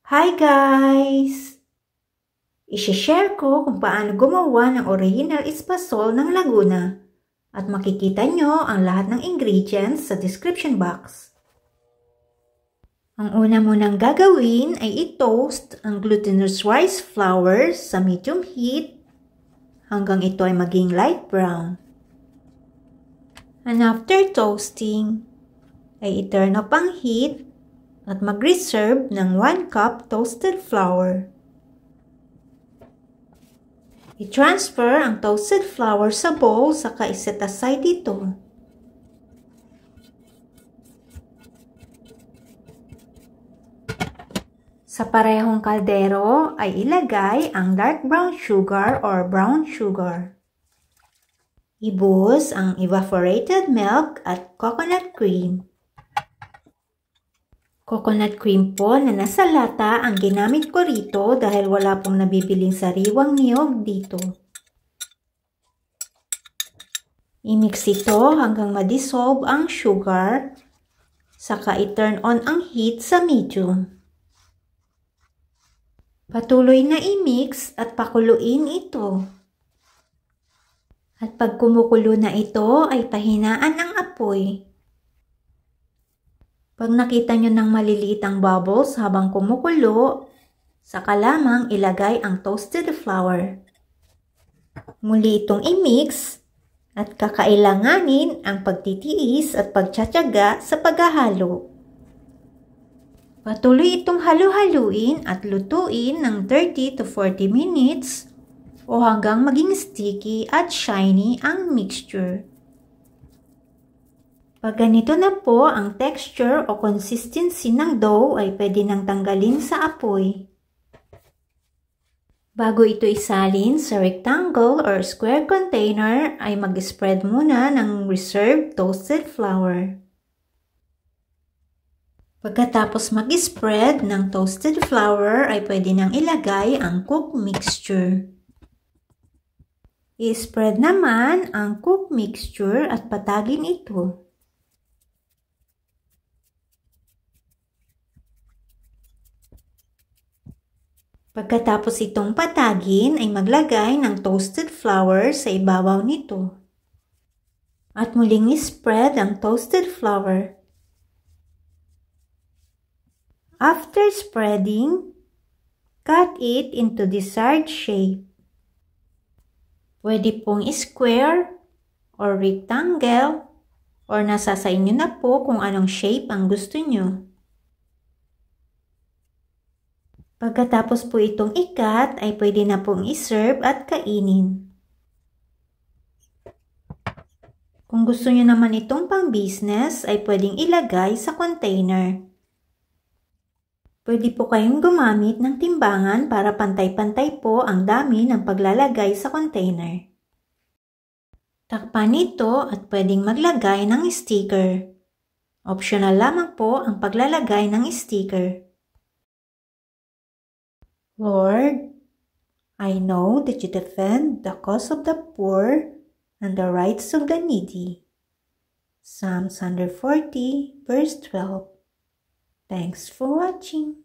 Hi guys! I-share ko kung paano gumawa ng original espasol ng Laguna at makikita nyo ang lahat ng ingredients sa description box. Ang una munang gagawin ay i-toast ang glutinous rice flour sa medium heat hanggang ito ay maging light brown. And after toasting, ay i-turn up ang heat at mag-reserve ng 1 cup toasted flour. I-transfer ang toasted flour sa bowl saka i-set aside ito. Sa parehong kaldero ay ilagay ang dark brown sugar or brown sugar. Ibuhos ang evaporated milk at coconut cream. Coconut cream po na nasa lata ang ginamit ko rito dahil wala pong nabibiling sariwang niyog dito. I-mix ito hanggang ma-dissolve ang sugar, saka i-turn on ang heat sa medium. Patuloy na i-mix at pakuluin ito. At pag kumukulo na ito ay pahinaan ang apoy. Pag nakita nyo ng maliliit ang bubbles habang kumukulo, saka lamang ilagay ang toasted flour. Muli itong i-mix at kakailanganin ang pagtitiis at pagtsatsaga sa paghahalo. Patuloy itong halu-haluin at lutuin ng 30 to 40 minutes o hanggang maging sticky at shiny ang mixture. Pag ganito na po ang texture o consistency ng dough ay pwede nang tanggalin sa apoy. Bago ito isalin sa rectangle or square container ay mag-spread muna ng reserved toasted flour. Pagkatapos mag-spread ng toasted flour ay pwede nang ilagay ang cooked mixture. I-spread naman ang cooked mixture at patagin ito. Pagkatapos itong patagin ay maglagay ng toasted flour sa ibabaw nito. At muling spread ang toasted flour. After spreading, cut it into desired shape. Pwede pong square or rectangle or nasa sa inyo na po kung anong shape ang gusto nyo. Pagkatapos po itong ikat ay pwede na pong iserve at kainin. Kung gusto nyo naman itong pang business ay pwedeng ilagay sa container. Pwede po kayong gumamit ng timbangan para pantay-pantay po ang dami ng paglalagay sa container. Takpan ito at pwedeng maglagay ng sticker. Optional lamang po ang paglalagay ng sticker. Lord, I know that you defend the cause of the poor and the rights of the needy. Psalms 140, verse 12. Thanks for watching.